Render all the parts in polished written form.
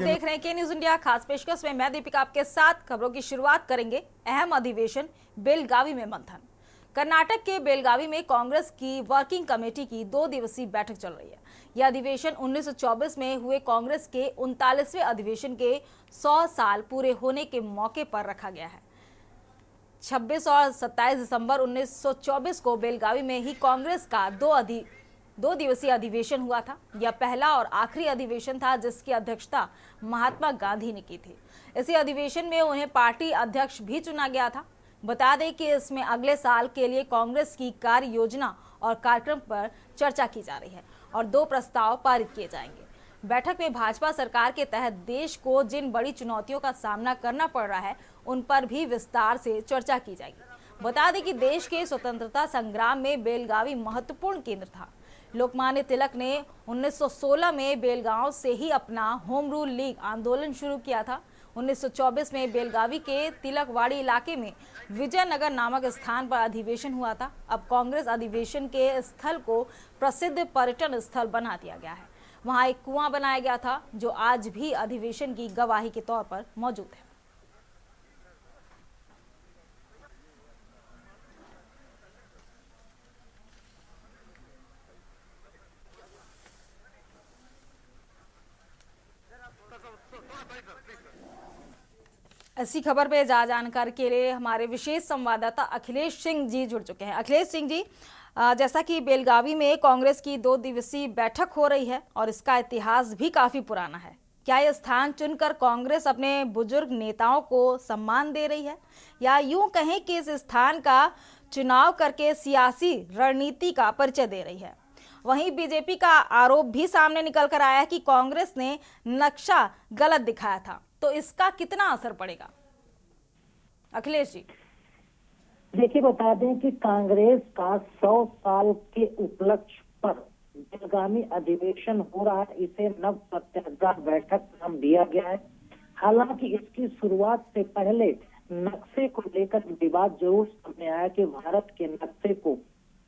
देख रहे हैं के न्यूज इंडिया खास पेशकश में मैं दीपिका आपके साथ खबरों की शुरुआत करेंगे। अहम अधिवेशन बेलगावी में मंथन। कर्नाटक के बेलगावी में कांग्रेस की वर्किंग कमेटी की 2 दिवसीय बैठक चल रही है। यह अधिवेशन 1924 में हुए कांग्रेस के 39वें अधिवेशन के 100 साल पूरे होने के मौके पर रखा गया है। 26 और 27 दिसंबर 1924 को बेलगावी में ही कांग्रेस का दो दिवसीय अधिवेशन हुआ था। यह पहला और आखिरी अधिवेशन था जिसकी अध्यक्षता महात्मा गांधी ने की थी। इसी अधिवेशन में उन्हें पार्टी अध्यक्ष भी चुना गया था। बता दें कि इसमें अगले साल के लिए कांग्रेस की कार्य योजना और कार्यक्रम पर चर्चा की जा रही है और 2 प्रस्ताव पारित किए जाएंगे। बैठक में भाजपा सरकार के तहत देश को जिन बड़ी चुनौतियों का सामना करना पड़ रहा है उन पर भी विस्तार से चर्चा की जाएगी। बता दें कि देश के स्वतंत्रता संग्राम में बेलगावी महत्वपूर्ण केंद्र था। लोकमान्य तिलक ने 1916 में बेलगांव से ही अपना होम रूल लीग आंदोलन शुरू किया था। 1924 में बेलगावी के तिलकवाड़ी इलाके में विजयनगर नामक स्थान पर अधिवेशन हुआ था। अब कांग्रेस अधिवेशन के स्थल को प्रसिद्ध पर्यटन स्थल बना दिया गया है। वहां एक कुआं बनाया गया था जो आज भी अधिवेशन की गवाही के तौर पर मौजूद है। ऐसी खबर पे जानकारी के लिए हमारे विशेष संवाददाता अखिलेश सिंह जी जुड़ चुके हैं। अखिलेश सिंह जी, जैसा कि बेलगावी में कांग्रेस की 2 दिवसीय बैठक हो रही है और इसका इतिहास भी काफी पुराना है, क्या यह स्थान चुनकर कांग्रेस अपने बुजुर्ग नेताओं को सम्मान दे रही है या यूं कहें कि इस स्थान का चुनाव करके सियासी रणनीति का परिचय दे रही है? वहीं बीजेपी का आरोप भी सामने निकल कर आया है कि कांग्रेस ने नक्शा गलत दिखाया था, तो इसका कितना असर पड़ेगा? अखिलेश जी, देखिए, बता दें कि कांग्रेस का 100 साल के उपलक्ष्य पर बेलगावी अधिवेशन हो रहा है। इसे नव सत्याग्रह बैठक नाम दिया गया है। हालांकि इसकी शुरुआत से पहले नक्शे को लेकर विवाद जरूर सामने आया कि भारत के नक्शे को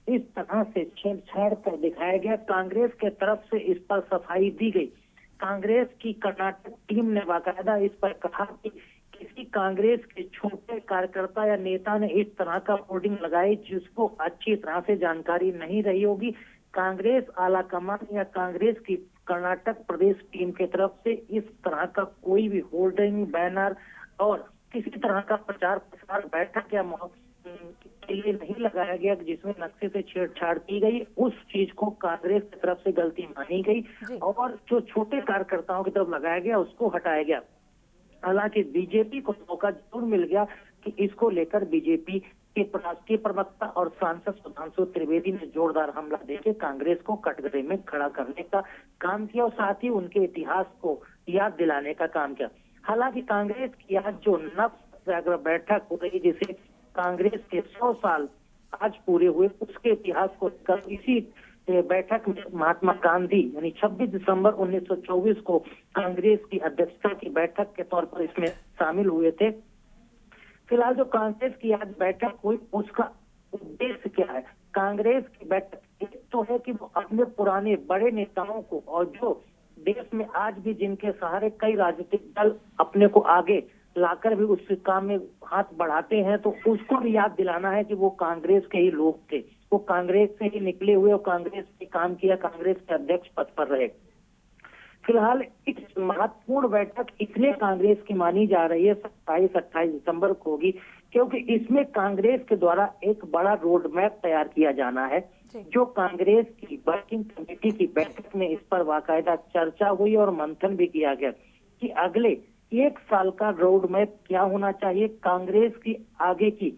इस तरह से छेड़छाड़ कर दिखाया गया। कांग्रेस के तरफ से इस पर सफाई दी गई। कांग्रेस की कर्नाटक टीम ने बाकायदा इस पर कहा कि किसी कांग्रेस के छोटे कार्यकर्ता या नेता ने इस तरह का होर्डिंग लगाई जिसको अच्छी तरह से जानकारी नहीं रही होगी। कांग्रेस आलाकमान या कांग्रेस की कर्नाटक प्रदेश टीम की तरफ से इस तरह का कोई भी होर्डिंग, बैनर और किसी तरह का प्रचार प्रसार बैठक या के लिए नहीं लगाया गया जिसमें नक्शे से छेड़छाड़ की गई। उस चीज को कांग्रेस की तरफ से गलती मानी गई और जो छोटे कार्यकर्ताओं की तरफ लगाया गया उसको हटाया गया। हालांकि बीजेपी को मौका जरूर मिल गया कि इसको लेकर बीजेपी के राष्ट्रीय प्रवक्ता और सांसद सुधांशु त्रिवेदी ने जोरदार हमला देकर कांग्रेस को कटघरे में खड़ा करने का काम किया और साथ ही उनके इतिहास को याद दिलाने का काम किया। हालांकि कांग्रेस की आज जो नव सत्याग्रह बैठक हो रही जिसे कांग्रेस के 100 साल आज पूरे हुए उसके इतिहास को कर इसी बैठक में महात्मा गांधी यानी 26 दिसंबर 1924 को कांग्रेस की अध्यक्षता की बैठक के तौर पर इसमें शामिल हुए थे। फिलहाल जो कांग्रेस की आज बैठक हुई उसका उद्देश्य क्या है? कांग्रेस की बैठक एक तो है कि वो अपने पुराने बड़े नेताओं को और जो देश में आज भी जिनके सहारे कई राजनीतिक दल अपने को आगे लाकर भी उस काम में हाथ बढ़ाते हैं तो उसको भी याद दिलाना है कि वो कांग्रेस के ही लोग थे, वो कांग्रेस से ही निकले हुए और कांग्रेस में काम किया, कांग्रेस के अध्यक्ष पद पर रहे। फिलहाल इस महत्वपूर्ण बैठक इसलिए कांग्रेस की मानी जा रही है 27-28 दिसंबर को होगी क्योंकि इसमें कांग्रेस के द्वारा एक बड़ा रोड मैप तैयार किया जाना है। जो कांग्रेस की वर्किंग कमेटी की बैठक में इस पर बाकायदा चर्चा हुई और मंथन भी किया गया कि अगले 1 साल का रोड मैप क्या होना चाहिए, कांग्रेस की आगे की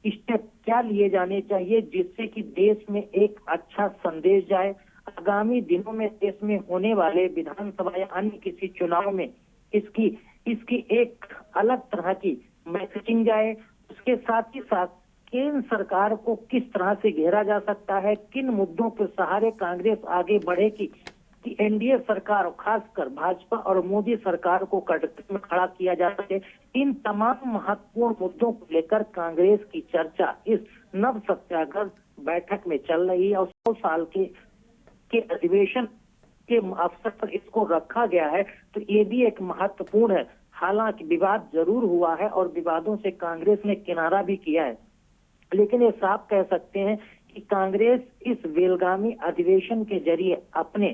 स्टेप क्या लिए जाने चाहिए जिससे कि देश में एक अच्छा संदेश जाए। आगामी दिनों में देश में होने वाले विधानसभा या अन्य किसी चुनाव में इसकी एक अलग तरह की मैसेजिंग जाए। उसके साथ ही साथ केंद्र सरकार को किस तरह से घेरा जा सकता है, किन मुद्दों के सहारे कांग्रेस आगे बढ़ेगी कि एनडीए सरकार खासकर भाजपा और मोदी सरकार को कटघरे में खड़ा किया जा सके। इन तमाम महत्वपूर्ण मुद्दों को लेकर कांग्रेस की चर्चा इस नव सत्याग्रह बैठक में चल रही है और 100 साल के अधिवेशन के अवसर पर इसको रखा गया है, तो ये भी एक महत्वपूर्ण है। हालांकि विवाद जरूर हुआ है और विवादों से कांग्रेस ने किनारा भी किया है, लेकिन ये साफ कह सकते हैं कि कांग्रेस इस बेलगामी अधिवेशन के जरिए अपने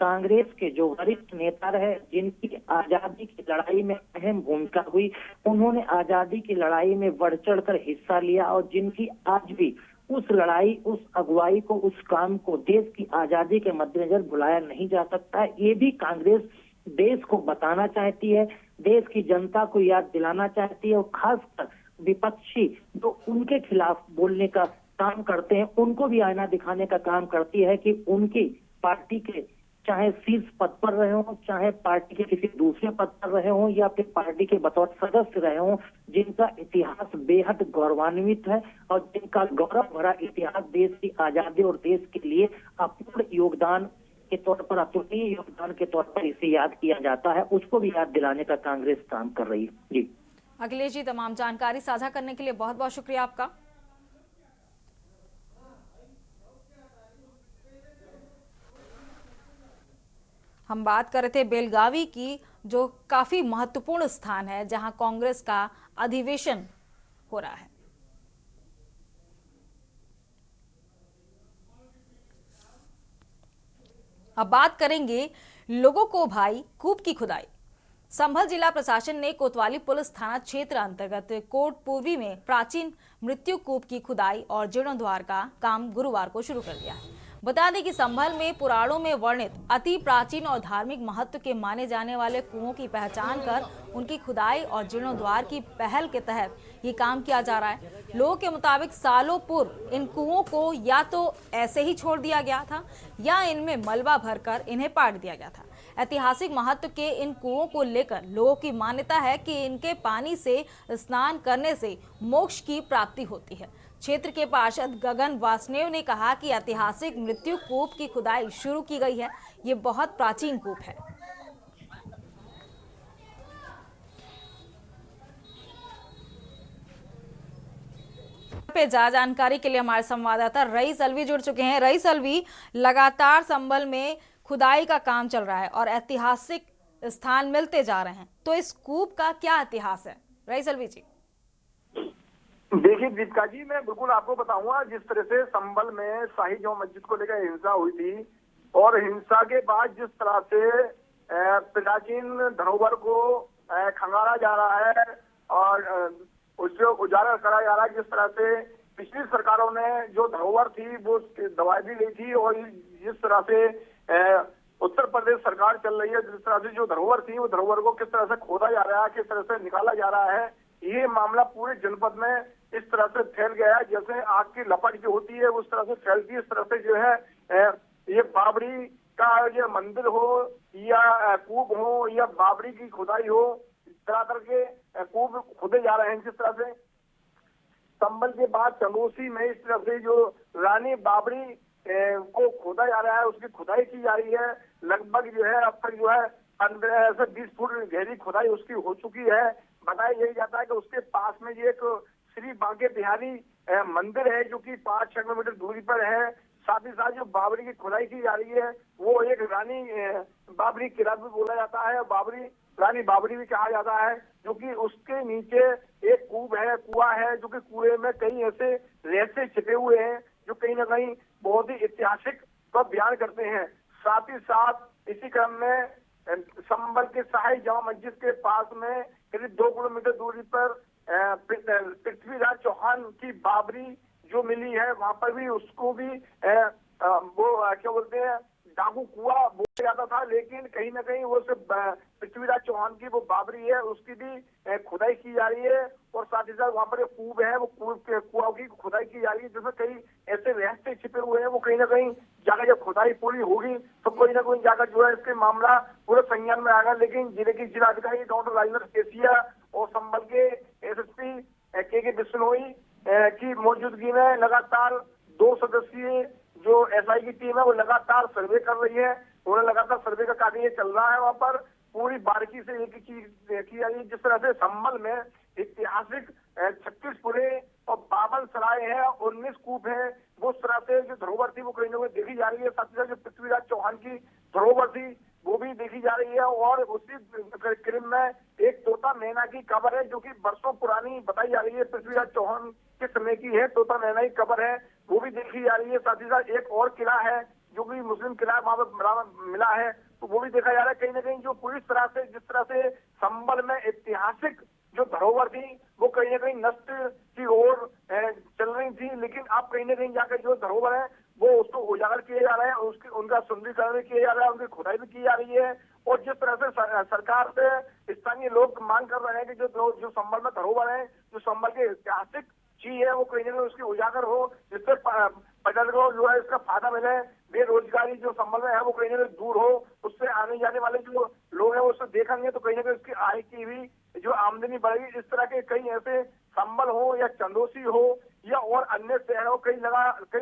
कांग्रेस के जो वरिष्ठ नेता रहे, जिनकी आजादी की लड़ाई में अहम भूमिका हुई, उन्होंने आजादी की लड़ाई में बढ़ चढ़कर हिस्सा लिया और जिनकी आज भी उस लड़ाई, उस अगुवाई को, उस काम को देश की आजादी के मद्देनजर भुलाया नहीं जा सकता है। ये भी कांग्रेस देश को बताना चाहती है, देश की जनता को याद दिलाना चाहती है और खासकर विपक्षी जो उनके खिलाफ बोलने का काम करते हैं, उनको भी आईना दिखाने का काम करती है कि उनकी पार्टी के चाहे शीर्ष पद पर रहे हों, चाहे पार्टी के किसी दूसरे पद पर रहे हों या फिर पार्टी के बतौर सदस्य रहे हों, जिनका इतिहास बेहद गौरवान्वित है और जिनका गौरव भरा इतिहास देश की आजादी और देश के लिए अपूर्ण योगदान के तौर पर, अतुलनीय योगदान के तौर पर इसे याद किया जाता है, उसको भी याद दिलाने का कांग्रेस काम कर रही है। जी अखिलेश जी, तमाम जानकारी साझा करने के लिए बहुत बहुत शुक्रिया आपका। हम बात कर रहे थे बेलगावी की, जो काफी महत्वपूर्ण स्थान है जहां कांग्रेस का अधिवेशन हो रहा है। अब बात करेंगे लोगों को भाई कूप की खुदाई। संभल जिला प्रशासन ने कोतवाली पुलिस थाना क्षेत्र अंतर्गत कोट पूर्वी में प्राचीन मृत्यु कूप की खुदाई और जीर्णोद्धार का काम गुरुवार को शुरू कर दिया है। बता दें कि संभल में पुराणों में वर्णित अति प्राचीन और धार्मिक महत्व के माने जाने वाले कुओं की पहचान कर उनकी खुदाई और जीर्णोद्धार की पहल के तहत ये काम किया जा रहा है। लोगों के मुताबिक सालों पूर्व इन कुओं को या तो ऐसे ही छोड़ दिया गया था या इनमें मलबा भरकर इन्हें पाट दिया गया था। ऐतिहासिक महत्व के इन कुओं को लेकर लोगों की मान्यता है कि इनके पानी से स्नान करने से मोक्ष की प्राप्ति होती है। क्षेत्र के पार्षद गगन वासुदेव ने कहा कि ऐतिहासिक मृत्यु कूप की खुदाई शुरू की गई है। ये बहुत प्राचीन कूप है। पे जानकारी के लिए हमारे संवाददाता रईस अलवी जुड़ चुके हैं। रईस अलवी, लगातार संभल में खुदाई का काम चल रहा है और ऐतिहासिक स्थान मिलते जा रहे हैं, तो इस कूप का क्या इतिहास है? रईस अलवी जी। देखिए दीपिका जी, मैं बिल्कुल आपको बताऊंगा, जिस तरह से संभल में शाही जामा मस्जिद को लेकर हिंसा हुई थी और हिंसा के बाद जिस तरह से प्राचीन धरोहर को खंगाला जा रहा है और उससे उजागर करा जा रहा है, जिस तरह से पिछली सरकारों ने जो धरोहर थी वो दबाई दी गई थी और जिस तरह से उत्तर प्रदेश सरकार चल रही है, जिस तरह से जो धरोहर थी वो धरोहर को किस तरह से खोदा जा रहा है, किस तरह से निकाला जा रहा है, ये मामला पूरे जनपद में इस तरह से फैल गया है। जैसे आग की लपट जो होती है उस तरह से फैलती है। इस तरह से जो है ये बाबरी का ये मंदिर हो या कूप हो या बाबरी की खुदाई हो, तरह तरह के कूप खुदे जा रहे हैं। जिस तरह से संभल के बाद चंदोसी में इस तरह से जो रानी बाबरी को खोदा जा रहा है, उसकी खुदाई की जा रही है। लगभग जो है अब तक जो है 15 से 20 फुट गहरी खुदाई उसकी हो चुकी है। बताया यही जाता है कि उसके पास में ये एक श्री बांके बिहारी मंदिर है जो कि 5-6 किलोमीटर दूरी पर है। साथ ही साथ जो बाबरी की खुदाई की जा रही है वो एक रानी बाबरी किला भी बोला जाता है, बाबरी रानी बाबरी भी कहा जाता है, जो कि उसके नीचे एक कुआं है जो कि कुएं में कई ऐसे रहस्य छिपे हुए हैं जो कहीं ना कहीं बहुत ही ऐतिहासिक का बयान करते हैं। साथ ही साथ इसी क्रम में संभल के शाही जामा मस्जिद के पास में करीब 2 किलोमीटर दूरी पर पृथ्वीराज चौहान की बाबरी जो मिली है, वहां पर भी उसको भी वो क्या बोलते हैं डाकू कुआं बोला जाता था, लेकिन कहीं ना कहीं वो सिर्फ पृथ्वीराज चौहान की वो बाबरी है, उसकी भी खुदाई की जा रही है। और साथ ही साथ वहां पर एक कूप है, वो कुआं की खुदाई की जा रही है, जिसमें कई ऐसे रहस्य छिपे हुए हैं। वो कहीं ना कहीं जाकर जब खुदाई पूरी होगी तो कोई ना कोई जाकर जो है इसके मामला पूरे संज्ञान में आएगा। लेकिन जिले की जिलाधिकारी डॉक्टर राजेंद्र केसिया और संभल के एसएसपी के बिश्नोई की मौजूदगी में लगातार 2 सदस्यीय जो एसआई की टीम है वो लगातार सर्वे कर रही है। उन्हें लगातार सर्वे का कार्य चल रहा है। वहां पर पूरी बारीकी से एक चीज की जा रही है। जिस तरह से संभल में ऐतिहासिक 36 पुरे और 52 सराय है, 19 कूप है, वो उस तरह से जो धरोहर थी वो कहीं ना कहीं देखी जा रही है। साथ ही साथ जो पृथ्वीराज चौहान की धरोहर थी वो भी देखी जा रही है। और उसी क्रिम में एक तोता मैना की कब्र है जो कि बरसों पुरानी बताई जा रही है, पृथ्वीराज चौहान के समय की है। तोता मैना की कब्र है वो भी देखी जा रही है। साथ ही साथ एक और किला है जो कि मुस्लिम किला वहां पर मिला है, तो वो भी देखा जा रहा है। कहीं ना कहीं जो पूरी तरह से जिस तरह से संभल में ऐतिहासिक जो धरोहर थी वो कहीं ना कहीं नष्ट की ओर चल रही थी, लेकिन अब कहीं ना कहीं जाकर जो धरोहर है वो उसको उजागर किए जा रहे हैं, उसकी उनका सुंदरीकरण भी किया जा रहा है, उनकी खुदाई भी की जा रही है। और जिस तरह से सरकार से स्थानीय लोग मांग कर रहे हैं कि जो संभल में धरोहर है, जो संभल के ऐतिहासिक चीज है वो कहीं ना कहीं उसकी उजागर हो, जिससे पर्यटकों को जो है इसका फायदा मिले। बेरोजगारी जो संभल में है वो कहीं ना कहीं दूर हो, उससे आने जाने वाले जो लोग हैं वो उससे देखेंगे तो कहीं ना कहीं उसकी आय की भी जो आमदनी बढ़ेगी। इस तरह के कई ऐसे संभल हो या चंदोसी हो या और अन्य शहरों कई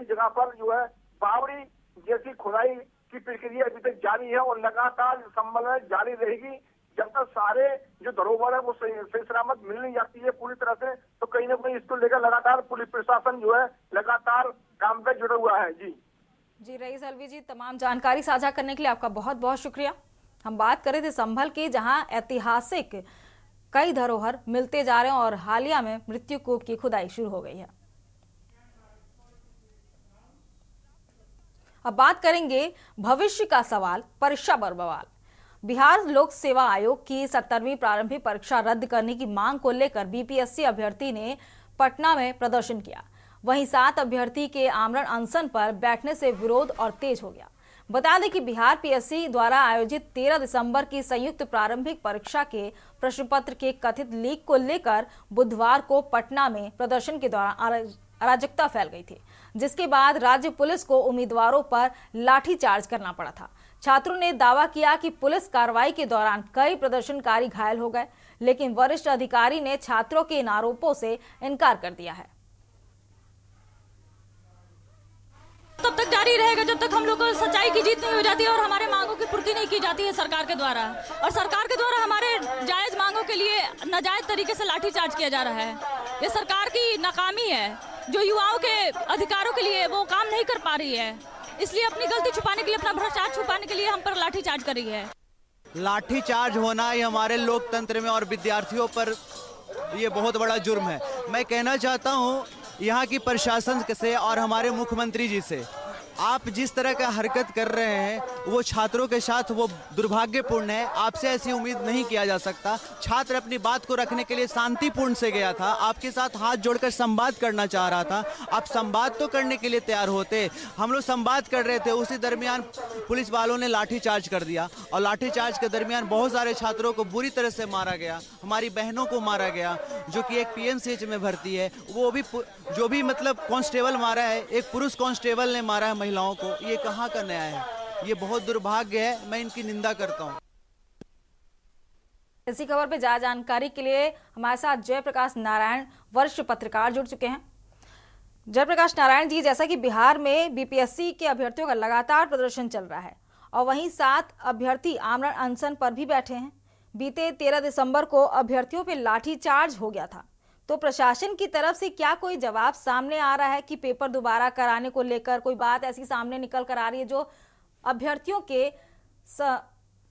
जगह पर जो है बावड़ी जैसी खुदाई की प्रक्रिया अभी तक जारी है और लगातार संभल में जारी रहेगी जब तक सारे जो धरोहर है वो सही सलामत मिल नहीं जाती है पूरी तरह से। तो कहीं ना कहीं इसको लेकर लगातार पुलिस प्रशासन जो है लगातार काम पे जुड़ा हुआ है। जी रईस अलवी जी, तमाम जानकारी साझा करने के लिए आपका बहुत बहुत शुक्रिया। हम बात कर रहे थे संभल की, जहां ऐतिहासिक कई धरोहर मिलते जा रहे हैं और हालिया में मृत्युकूप की खुदाई शुरू हो गई है। अब बात करेंगे भविष्य का सवाल, परीक्षा पर बवाल। बिहार लोक सेवा आयोग की 70वीं प्रारंभिक परीक्षा रद्द करने की मांग को लेकर बीपीएससी अभ्यर्थी ने पटना में प्रदर्शन किया। वहीं 7 अभ्यर्थी के आमरण अनशन पर बैठने से विरोध और तेज हो गया। बता दें कि बिहार पीएससी द्वारा आयोजित 13 दिसंबर की संयुक्त प्रारंभिक परीक्षा के प्रश्न पत्र के कथित लीक को लेकर बुधवार को पटना में प्रदर्शन के दौरान अराजकता फैल गई थी, जिसके बाद राज्य पुलिस को उम्मीदवारों पर लाठीचार्ज करना पड़ा था। छात्रों ने दावा किया कि पुलिस कार्रवाई के दौरान कई प्रदर्शनकारी घायल हो गए, लेकिन वरिष्ठ अधिकारी ने छात्रों के इन आरोपों से इनकार कर दिया है। तब तक जारी रहेगा जब तक हम लोग को सच्चाई की जीत नहीं हो जाती है और हमारे मांगों की पूर्ति नहीं की जाती है सरकार के द्वारा। और सरकार के द्वारा हमारे जायज मांगों के लिए नाजायज तरीके से लाठीचार्ज किया जा रहा है। ये सरकार की नाकामी है, जो युवाओं के अधिकारों के लिए वो काम नहीं कर पा रही है, इसलिए अपनी गलती छुपाने के लिए, अपना भ्रष्टाचार छुपाने के लिए हम पर लाठीचार्ज कर रही है। लाठीचार्ज होना ये हमारे लोकतंत्र में और विद्यार्थियों पर ये बहुत बड़ा जुर्म है। मैं कहना चाहता हूँ यहाँ की प्रशासन से और हमारे मुख्यमंत्री जी से, आप जिस तरह का हरकत कर रहे हैं वो छात्रों के साथ वो दुर्भाग्यपूर्ण है। आपसे ऐसी उम्मीद नहीं किया जा सकता। छात्र अपनी बात को रखने के लिए शांतिपूर्ण से गया था, आपके साथ हाथ जोड़कर संवाद करना चाह रहा था। आप संवाद तो करने के लिए तैयार होते, हम लोग संवाद कर रहे थे, उसी दरमियान पुलिस वालों ने लाठीचार्ज कर दिया और लाठीचार्ज के दरमियान बहुत सारे छात्रों को बुरी तरह से मारा गया। हमारी बहनों को मारा गया जो कि एक पीएमसीएच में भर्ती है, वो भी जो भी मतलब कांस्टेबल मारा है, एक पुरुष कांस्टेबल ने मारा है महिलाओं को। ये कहाँ का न्याय है? ये बहुत दुर्भाग्य है, मैं इनकी निंदा करता हूँ। इसी खबर पे ज्यादा जानकारी के लिए हमारे साथ जयप्रकाश नारायण, वरिष्ठ पत्रकार, जुड़ चुके हैं। जयप्रकाश नारायण जी, जैसा कि बिहार में बीपीएससी के अभ्यर्थियों का लगातार प्रदर्शन चल रहा है और वहीं 7 अभ्यर्थी आमरण अनशन पर भी बैठे हैं। बीते 13 दिसंबर को अभ्यर्थियों पर लाठीचार्ज हो गया था, तो प्रशासन की तरफ से क्या कोई जवाब सामने आ रहा है कि पेपर दोबारा कराने को लेकर कोई बात ऐसी सामने निकल कर आ रही है जो अभ्यर्थियों के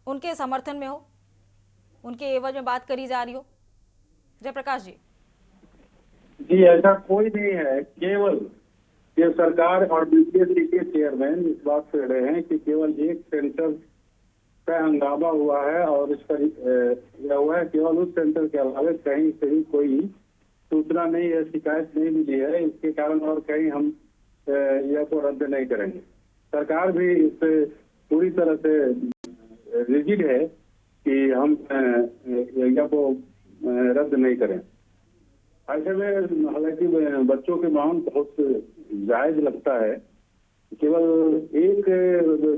उनके समर्थन में हो, उनके एवज में बात करी जा रही हो? जयप्रकाश जी। जी, ऐसा कोई नहीं है। केवल ये सरकार और बीपीएससी के चेयरमैन इस बात से रहे हैं कि केवल एक सेंटर का हंगामा हुआ है और इस पर यह हुआ है, केवल उस सेंटर के अलावा कहीं से ही कोई सूचना नहीं है, शिकायत नहीं मिली है। इसके कारण और कहीं हम यह को रद्द नहीं करेंगे। सरकार भी इस पे पूरी तरह से रिजिड है कि हम यह को रद्द नहीं करें। ऐसे में हालांकि बच्चों के मांग बहुत जायज लगता है। केवल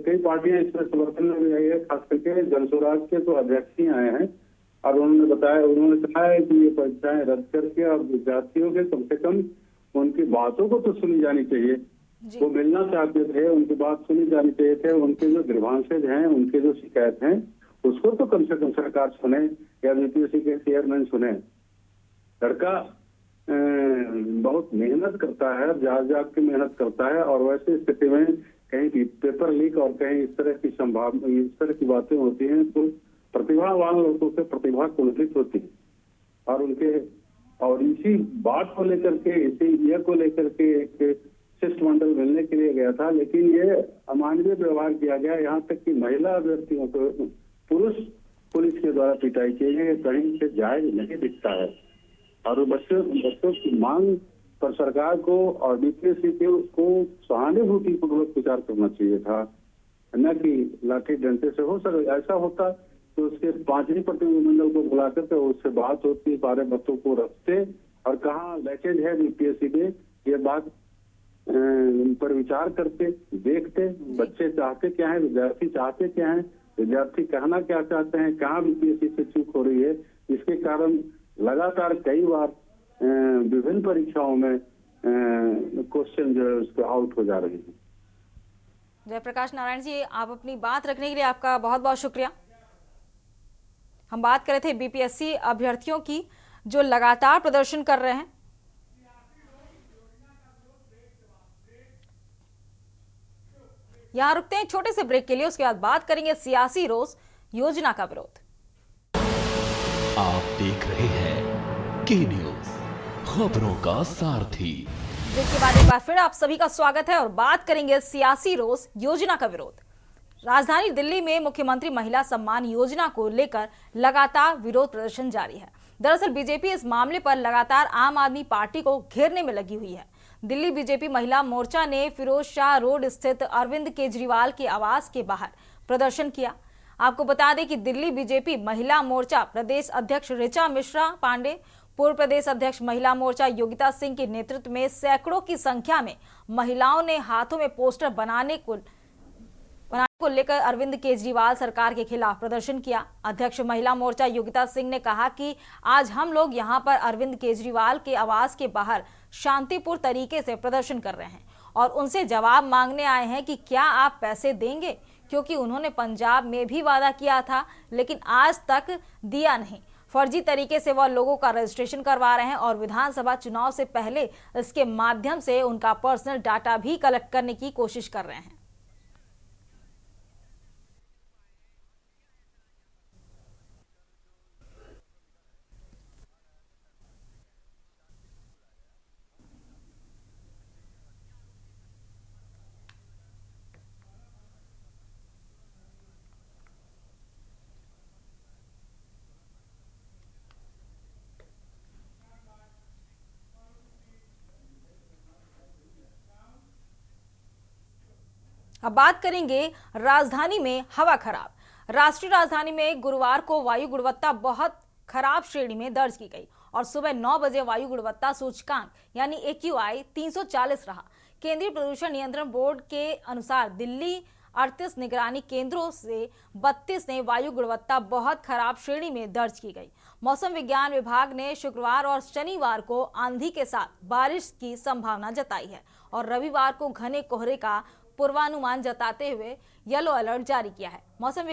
कई पार्टियां इसमें समर्थन में भी आई है, खास करके जनस्वराज के तो अध्यक्ष ही आए हैं और उन्होंने कहा है कि ये परीक्षाएं रद्द करके और विद्यार्थियों के कम से कम उनकी बातों को तो सुनी जानी चाहिए। वो मिलना चाहते थे, उनकी बात सुनी जानी चाहिए थे। उनके जो ग्रीवांसेज हैं, उनके जो शिकायत हैं, उसको तो कम से कम सरकार सुने या बीपीएससी के चेयरमैन सुने। लड़का बहुत मेहनत करता है, जाग के मेहनत करता है और वैसे स्थिति में कहीं भी पेपर लीक और कहीं इस तरह की बातें होती हैं, तो प्रतिभावान लोगों से प्रतिभा कुंठित होती है। और इसी बात को लेकर के, इसी को लेकर के एक शिष्टमंडल मिलने के लिए गया था, लेकिन ये अमानवीय व्यवहार किया गया। यहाँ तक कि महिला अभ्यर्थियों को पुरुष पुलिस के द्वारा पिटाई की गई, कहीं से जायज नहीं दिखता है। और बच्चों की मांग पर सरकार को और बीपीएससी के उसको सहानुभूति पूर्वक विचार करना चाहिए था, न कि लाठी डंडे से। हो सके ऐसा होता तो उसके 5वीं प्रतिनिधिमंडल को बुला करके उससे बात होती, सारे बच्चों को रखते और कहाँ लैकेज है बीपीएससी में, ये बात पर विचार करते, देखते बच्चे चाहते क्या है, विद्यार्थी चाहते क्या है, विद्यार्थी कहना क्या चाहते हैं, कहाँ बीपीएससी से चूक हो रही है। इसके कारण लगातार कई बार विभिन्न परीक्षाओं में क्वेश्चन जो है उसके आउट हो जा रहे हैं। जयप्रकाश नारायण जी, आप अपनी बात रखने के लिए आपका बहुत बहुत शुक्रिया। हम बात कर रहे थे बीपीएससी अभ्यर्थियों की जो लगातार प्रदर्शन कर रहे हैं। यहां रुकते हैं छोटे से ब्रेक के लिए, उसके बाद बात करेंगे सियासी रोज योजना का विरोध। आप देख रहे हैं के न्यूज, खबरों का सारथी। ब्रेक के बाद एक बार फिर आप सभी का स्वागत है और बात करेंगे सियासी रोज योजना का विरोध। राजधानी दिल्ली में मुख्यमंत्री महिला सम्मान योजना को लेकर लगातार विरोध प्रदर्शन जारी है। दरअसल बीजेपी इस मामले पर लगातार आम आदमी पार्टी को घेरने में लगी हुई है। दिल्ली बीजेपी महिला मोर्चा ने फिरोज शाह रोड स्थित अरविंद केजरीवाल के आवास के बाहर प्रदर्शन किया। आपको बता दें कि दिल्ली बीजेपी महिला मोर्चा प्रदेश अध्यक्ष ऋचा मिश्रा पांडे, पूर्व प्रदेश अध्यक्ष महिला मोर्चा योगिता सिंह के नेतृत्व में सैकड़ों की संख्या में महिलाओं ने हाथों में पोस्टर बनाने को लेकर अरविंद केजरीवाल सरकार के खिलाफ प्रदर्शन किया। अध्यक्ष महिला मोर्चा योगिता सिंह ने कहा कि आज हम लोग यहां पर अरविंद केजरीवाल के आवास के बाहर शांतिपूर्ण तरीके से प्रदर्शन कर रहे हैं और उनसे जवाब मांगने आए हैं कि क्या आप पैसे देंगे, क्योंकि उन्होंने पंजाब में भी वादा किया था लेकिन आज तक दिया नहीं। फर्जी तरीके से वह लोगों का रजिस्ट्रेशन करवा रहे हैं और विधानसभा चुनाव से पहले इसके माध्यम से उनका पर्सनल डाटा भी कलेक्ट करने की कोशिश कर रहे हैं। अब बात करेंगे राजधानी में हवा खराब। राष्ट्रीय राजधानी में गुरुवार को वायु गुणवत्ता बहुत खराब श्रेणी में दर्ज की गई और सुबह 9 बजे वायु गुणवत्ता सूचकांक यानी AQI 340 रहा। केंद्रीय प्रदूषण नियंत्रण बोर्ड के अनुसार दिल्ली 38 निगरानी केंद्रों से 32 ने वायु गुणवत्ता बहुत खराब श्रेणी में दर्ज की गई। मौसम विज्ञान विभाग ने शुक्रवार और शनिवार को आंधी के साथ बारिश की संभावना जताई है और रविवार को घने कोहरे का पूर्वानुमान जताते हुए येलो अलर्ट जारी किया है। मौसम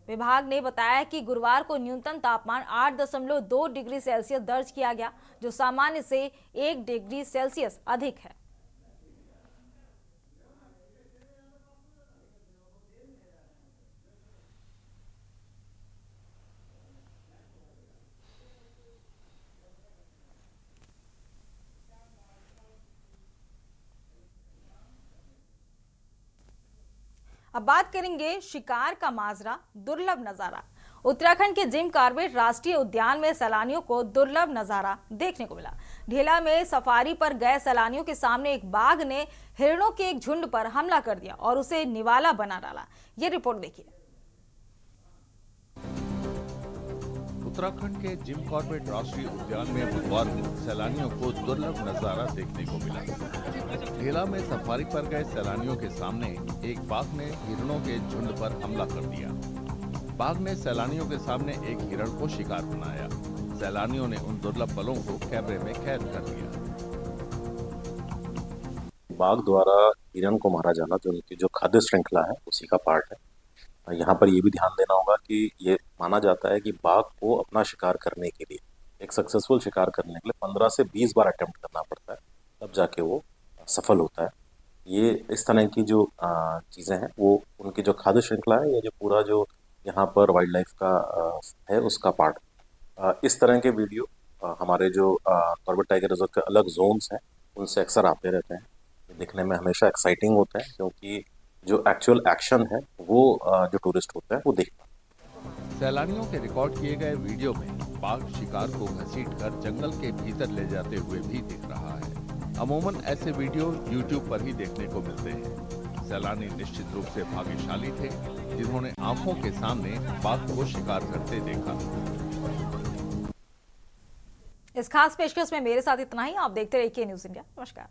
विभाग ने बताया कि गुरुवार को न्यूनतम तापमान 8.2 डिग्री सेल्सियस दर्ज किया गया, जो सामान्य से 1 डिग्री सेल्सियस अधिक है। अब बात करेंगे शिकार का माजरा, दुर्लभ नजारा। उत्तराखंड के जिम कॉर्बेट राष्ट्रीय उद्यान में सैलानियों को दुर्लभ नजारा देखने को मिला। ढेला में सफारी पर गए सैलानियों के सामने एक बाघ ने हिरणों के एक झुंड पर हमला कर दिया और उसे निवाला बना डाला। ये रिपोर्ट देखिए। उत्तराखंड के जिम कॉर्बेट राष्ट्रीय उद्यान में बुधवार को सैलानियों को दुर्लभ नजारा देखने को मिला। ढेला में सफारी पर गए सैलानियों के सामने एक बाघ ने हिरणों के झुंड पर हमला कर दिया। बाघ ने सैलानियों के सामने एक हिरण को शिकार बनाया। सैलानियों ने उन दुर्लभ पलों को कैमरे में कैद कर लिया। बाघ द्वारा हिरण को मारा जाना जो उनकी जो खाद्य श्रृंखला है उसी का पार्ट है। यहाँ पर ये भी ध्यान देना होगा कि ये माना जाता है कि बाघ को अपना शिकार करने के लिए, एक सक्सेसफुल शिकार करने के लिए 15 से 20 बार अटेम्प्ट करना पड़ता है, तब जाके वो सफल होता है। ये इस तरह की जो चीज़ें हैं वो उनकी जो खाद्य श्रृंखला है, ये जो पूरा जो यहाँ पर वाइल्ड लाइफ का है उसका पार्ट। इस तरह के वीडियो हमारे जो कॉर्बेट टाइगर रिजर्व के अलग जोन्स हैं उनसे अक्सर आते रहते हैं। दिखने में हमेशा एक्साइटिंग होता है क्योंकि जो एक्चुअल एक्शन है वो जो टूरिस्ट होता है वो देखता है। सैलानियों के रिकॉर्ड किए गए वीडियो में बाघ शिकार को घसीटकर जंगल के भीतर ले जाते हुए भी दिख रहा है। अमूमन ऐसे वीडियो YouTube पर ही देखने को मिलते हैं। सैलानी निश्चित रूप से भाग्यशाली थे जिन्होंने आंखों के सामने बाघ को शिकार करते देखा। इस खास पेशकश में मेरे साथ इतना ही। आप देखते रहिए के न्यूज़ इंडिया। नमस्कार।